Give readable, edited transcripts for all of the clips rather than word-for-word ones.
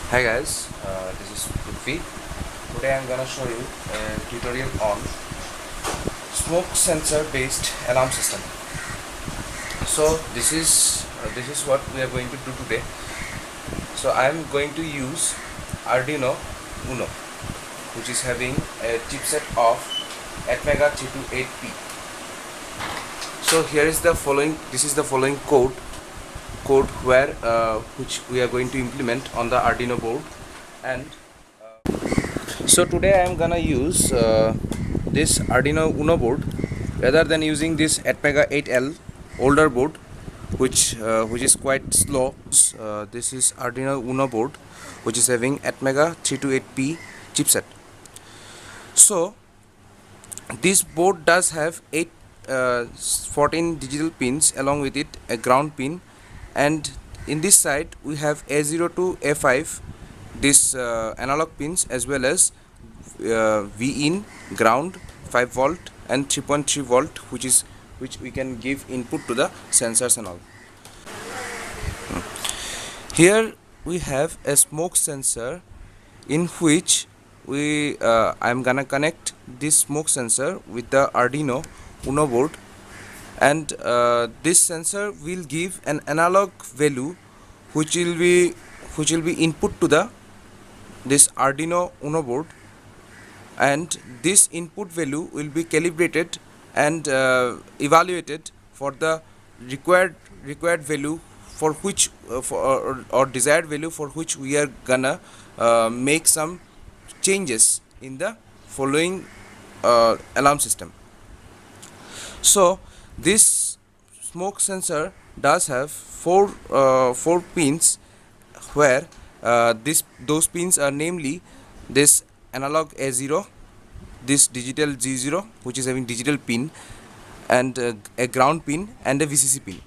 Hi guys, this is Prithvi. Today I am gonna show you a tutorial on smoke sensor based alarm system. So this is what we are going to do today. So I am going to use Arduino Uno, which is having a chipset of Atmega 328P. So here is the following. This is the following code where which we are going to implement on the Arduino board. And so today I am gonna use this Arduino Uno board rather than using this Atmega 8L older board, which is quite slow. This is Arduino Uno board, which is having Atmega 328P chipset. So this board does have 14 digital pins, along with it a ground pin, and in this side we have A0 to A5 this analog pins, as well as V in, ground, 5 volt and 3.3 volt, which we can give input to the sensors and all. Here we have a smoke sensor, in which I'm gonna connect this smoke sensor with the Arduino Uno board, and this sensor will give an analog value which will be input to this Arduino Uno board, and this input value will be calibrated and evaluated for the required value for which or desired value for which we are gonna make some changes in the following alarm system. So this smoke sensor does have four pins, where those pins are namely this analog A0, this digital G0, which is having digital pin, and a ground pin and a VCC pin.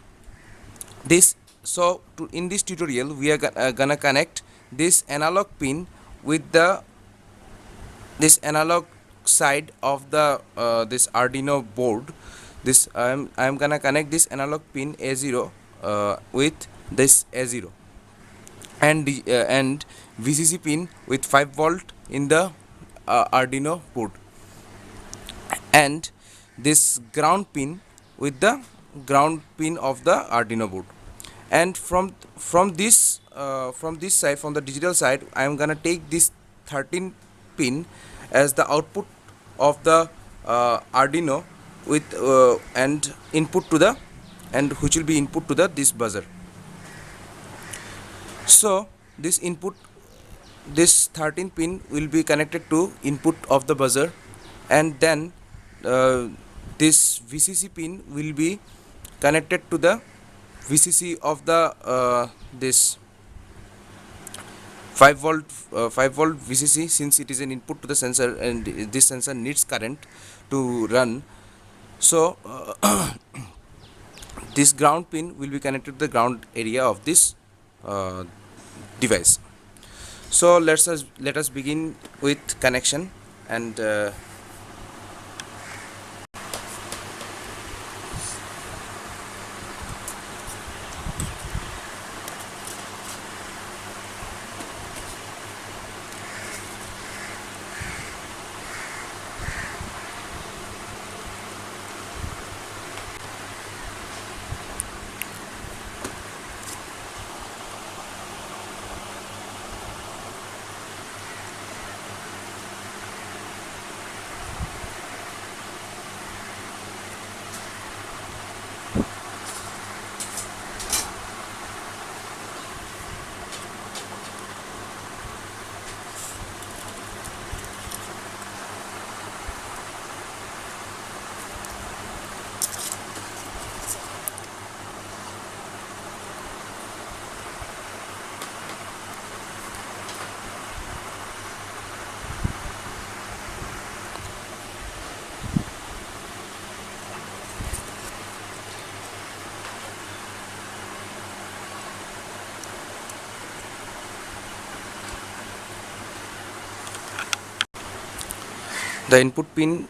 In this tutorial we are gonna connect this analog pin with this analog side of the this Arduino board. This I'm gonna connect this analog pin A0 with this A0, and VCC pin with 5 volt in the Arduino board, and this ground pin with the ground pin of the Arduino board. And from this side, from the digital side, I am gonna take this 13 pin as the output of the Arduino, with and input to the, and which will be input to this buzzer. So this 13 pin will be connected to input of the buzzer, and then this VCC pin will be connected to the VCC of the this 5 volt VCC, since it is an input to the sensor and this sensor needs current to run. So this ground pin will be connected to the ground area of this device. So let us begin with connection, and the input pin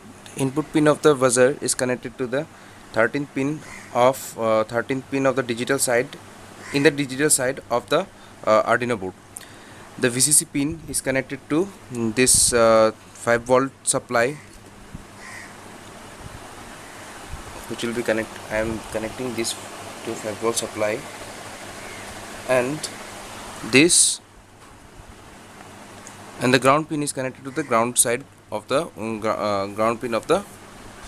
of the buzzer is connected to the 13th pin of the digital side, in the digital side of the Arduino board. The VCC pin is connected to this 5-volt supply, which will be I am connecting this to 5-volt supply, and this, and the ground pin is connected to the ground side of the ground pin of the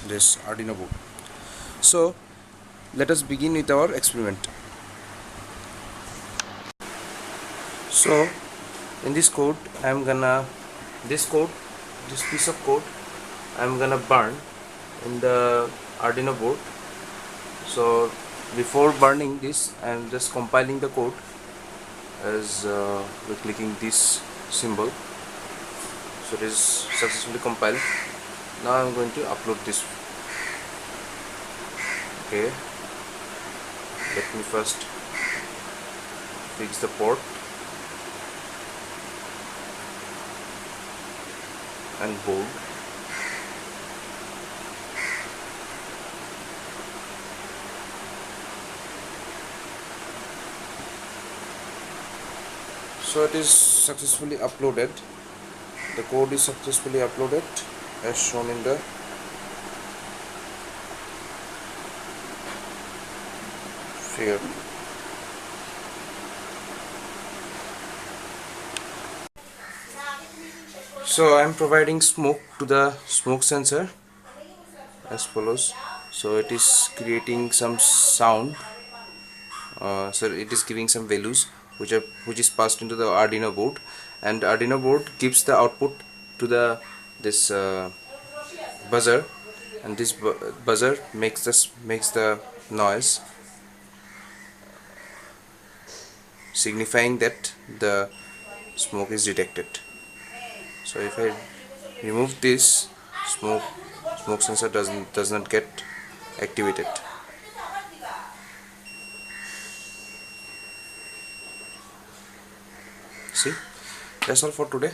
this Arduino board. So let us begin with our experiment. So in this code this piece of code I am gonna burn in the Arduino board. So before burning this, I am just compiling the code as by clicking this symbol. So it is successfully compiled. Now I am going to upload this. Okay, let me first fix the port and board. So it is successfully uploaded. The code is successfully uploaded as shown in the figure. So I am providing smoke to the smoke sensor as follows. So it is creating some sound. So it is giving some values which is passed into the Arduino board, and Arduino board gives the output to the this buzzer, and this buzzer makes the noise, signifying that the smoke is detected. So if I remove this, smoke sensor does not get activated. See, that's all for today.